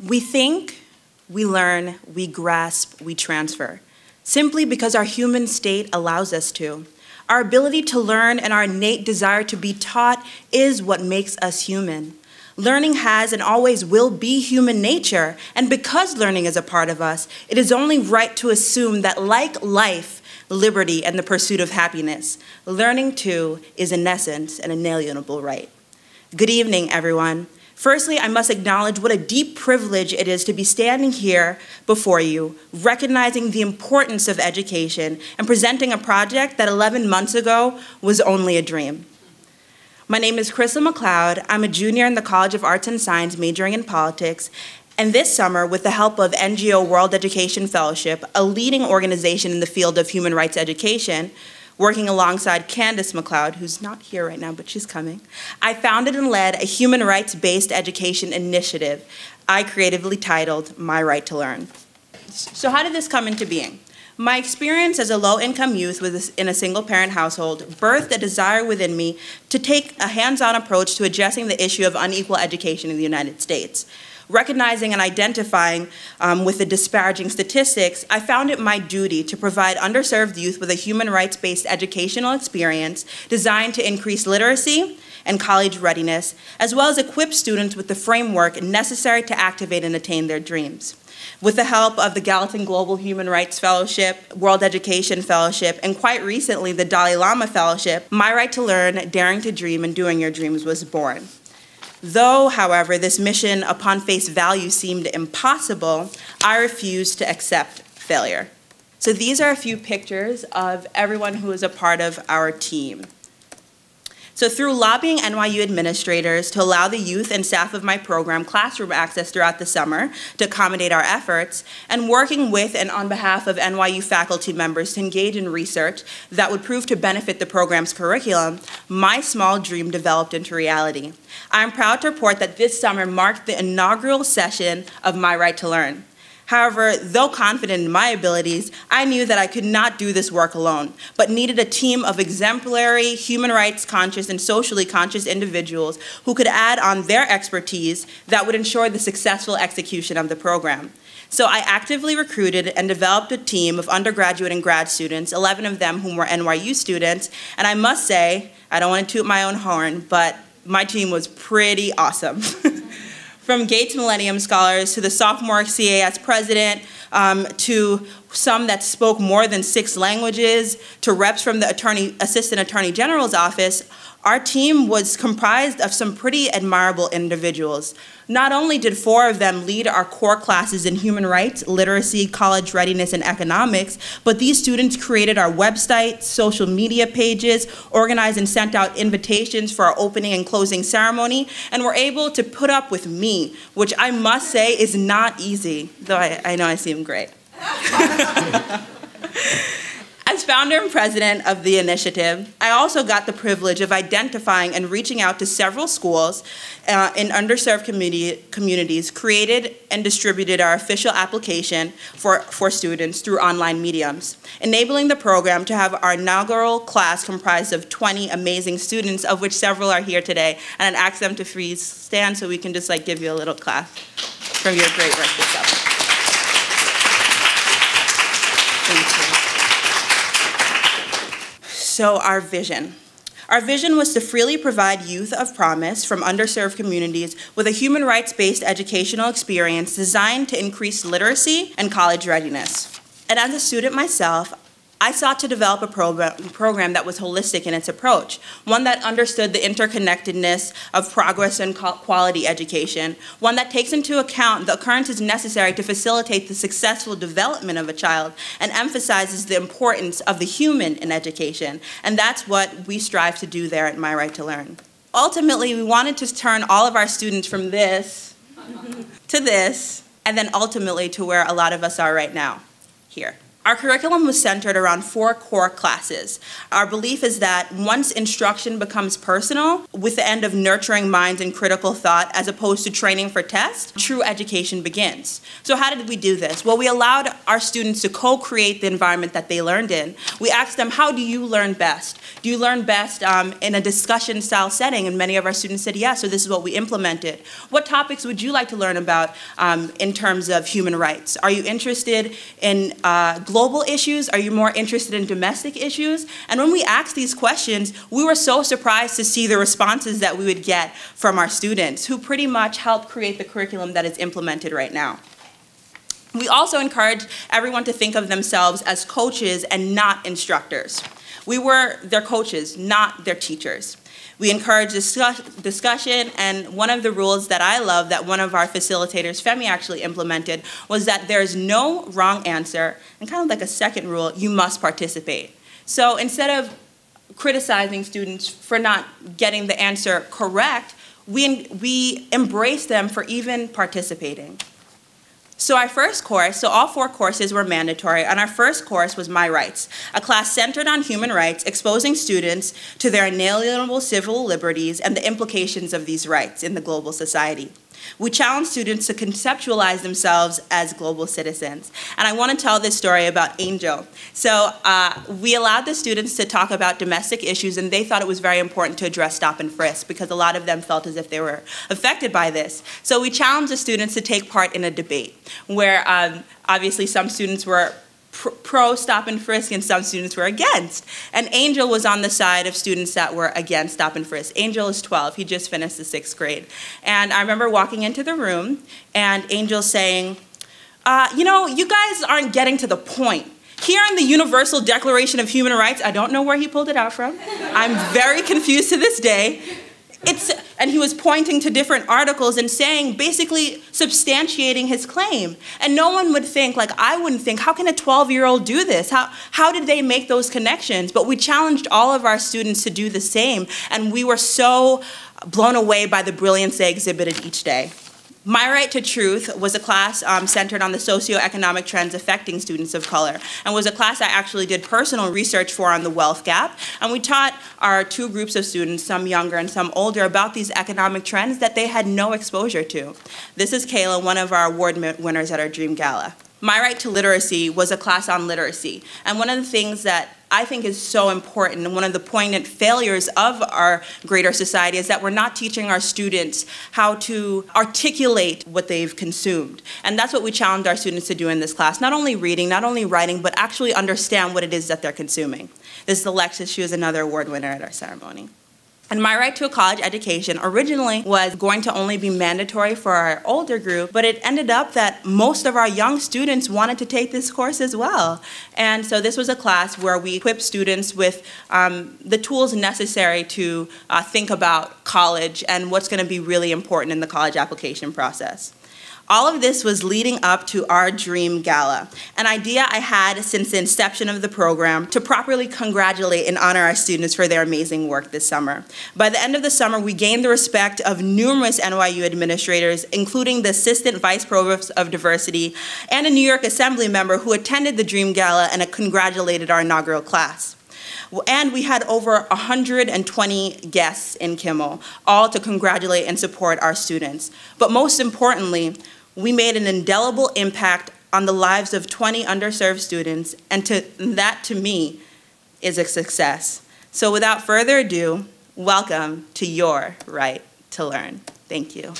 We think, we learn, we grasp, we transfer, simply because our human state allows us to. Our ability to learn and our innate desire to be taught is what makes us human. Learning has and always will be human nature, and because learning is a part of us, it is only right to assume that like life, liberty, and the pursuit of happiness, learning too is in essence an inalienable right. Good evening, everyone. Firstly, I must acknowledge what a deep privilege it is to be standing here before you, recognizing the importance of education and presenting a project that 11 months ago was only a dream. My name is Krystal McLeod. I'm a junior in the College of Arts and Science majoring in politics, and this summer, with the help of NGO World Education Fellowship, a leading organization in the field of human rights education, working alongside Candace McLeod, who's not here right now, but she's coming, I founded and led a human rights-based education initiative I creatively titled My Right to Learn. So how did this come into being? My experience as a low-income youth in a single-parent household birthed a desire within me to take a hands-on approach to addressing the issue of unequal education in the United States. Recognizing and identifying with the disparaging statistics, I found it my duty to provide underserved youth with a human rights-based educational experience designed to increase literacy and college readiness, as well as equip students with the framework necessary to activate and attain their dreams. With the help of the Gallatin Global Human Rights Fellowship, World Education Fellowship, and quite recently the Dalai Lama Fellowship, My Right to Learn, Daring to Dream, and Doing Your Dreams was born. Though, however, this mission upon face value seemed impossible, I refused to accept failure. So these are a few pictures of everyone who is a part of our team. So through lobbying NYU administrators to allow the youth and staff of my program classroom access throughout the summer to accommodate our efforts, and working with and on behalf of NYU faculty members to engage in research that would prove to benefit the program's curriculum, my small dream developed into reality. I am proud to report that this summer marked the inaugural session of My Right to Learn. However, though confident in my abilities, I knew that I could not do this work alone, but needed a team of exemplary, human rights conscious and socially conscious individuals who could add on their expertise that would ensure the successful execution of the program. So I actively recruited and developed a team of undergraduate and grad students, 11 of them whom were NYU students, and I must say, I don't want to toot my own horn, but my team was pretty awesome. From Gates Millennium Scholars to the sophomore CAS president, to some that spoke more than 6 languages, to reps from the Assistant Attorney General's office, our team was comprised of some pretty admirable individuals. Not only did 4 of them lead our core classes in human rights, literacy, college readiness, and economics, but these students created our website, social media pages, organized and sent out invitations for our opening and closing ceremony, and were able to put up with me, which I must say is not easy, though I know I seem great. As founder and president of the initiative, I also got the privilege of identifying and reaching out to several schools in underserved communities, created and distributed our official application for students through online mediums, enabling the program to have our inaugural class comprised of 20 amazing students, of which several are here today, and I'd ask them to please stand so we can just give you a little clap from your great work this summer. Thank you. So our vision. Our vision was to freely provide youth of promise from underserved communities with a human rights-based educational experience designed to increase literacy and college readiness. And as a student myself, I sought to develop a program that was holistic in its approach, one that understood the interconnectedness of progress and quality education, one that takes into account the occurrences necessary to facilitate the successful development of a child and emphasizes the importance of the human in education. And that's what we strive to do there at My Right to Learn. Ultimately, we wanted to turn all of our students from this to this, and then ultimately to where a lot of us are right now, here. Our curriculum was centered around 4 core classes. Our belief is that once instruction becomes personal, with the end of nurturing minds and critical thought as opposed to training for tests, true education begins. So how did we do this? Well, we allowed our students to co-create the environment that they learned in. We asked them, how do you learn best? Do you learn best in a discussion-style setting? And many of our students said yes, so this is what we implemented. What topics would you like to learn about in terms of human rights? Are you interested in global issues? Are you more interested in domestic issues? And when we asked these questions, we were so surprised to see the responses that we would get from our students, who pretty much helped create the curriculum that is implemented right now. We also encouraged everyone to think of themselves as coaches and not instructors. We were their coaches, not their teachers. We encouraged discussion, and one of the rules that I love that one of our facilitators, Femi, actually implemented was that there is no wrong answer, and kind of like a second rule, you must participate. So instead of criticizing students for not getting the answer correct, we embrace them for even participating. So our first course, so all 4 courses were mandatory, and our first course was My Rights, a class centered on human rights, exposing students to their inalienable civil liberties and the implications of these rights in the global society. We challenge students to conceptualize themselves as global citizens. And I want to tell this story about Angel. So we allowed the students to talk about domestic issues, and they thought it was very important to address stop and frisk because a lot of them felt as if they were affected by this. So we challenged the students to take part in a debate where obviously some students were pro stop and frisk and some students were against. And Angel was on the side of students that were against stop and frisk. Angel is 12, he just finished the 6th grade. And I remember walking into the room and Angel saying, you know, you guys aren't getting to the point. Here in the Universal Declaration of Human Rights, I don't know where he pulled it out from. I'm very confused to this day. And he was pointing to different articles and saying, basically substantiating his claim. And no one would think, like I wouldn't think, how can a 12-year-old do this? How did they make those connections? But we challenged all of our students to do the same. And we were so blown away by the brilliance they exhibited each day. My Right to Truth was a class centered on the socioeconomic trends affecting students of color, and was a class I actually did personal research for on the wealth gap. And we taught our 2 groups of students, some younger and some older, about these economic trends that they had no exposure to. This is Kayla, one of our award winners at our Dream Gala. My Right to Literacy was a class on literacy. And one of the things that I think is so important, and one of the poignant failures of our greater society, is that we're not teaching our students how to articulate what they've consumed. And that's what we challenged our students to do in this class. Not only reading, not only writing, but actually understand what it is that they're consuming. This is Alexis, she was another award winner at our ceremony. And My Right to a College Education originally was going to only be mandatory for our older group, but it ended up that most of our young students wanted to take this course as well. And so this was a class where we equipped students with the tools necessary to think about college and what's going to be really important in the college application process. All of this was leading up to our Dream Gala, an idea I had since the inception of the program to properly congratulate and honor our students for their amazing work this summer. By the end of the summer, we gained the respect of numerous NYU administrators, including the Assistant Vice Provost of Diversity and a New York Assembly member who attended the Dream Gala and congratulated our inaugural class. And we had over 120 guests in Kimmel, all to congratulate and support our students. But most importantly, we made an indelible impact on the lives of 20 underserved students, and that to me is a success. So without further ado, welcome to your right to learn. Thank you.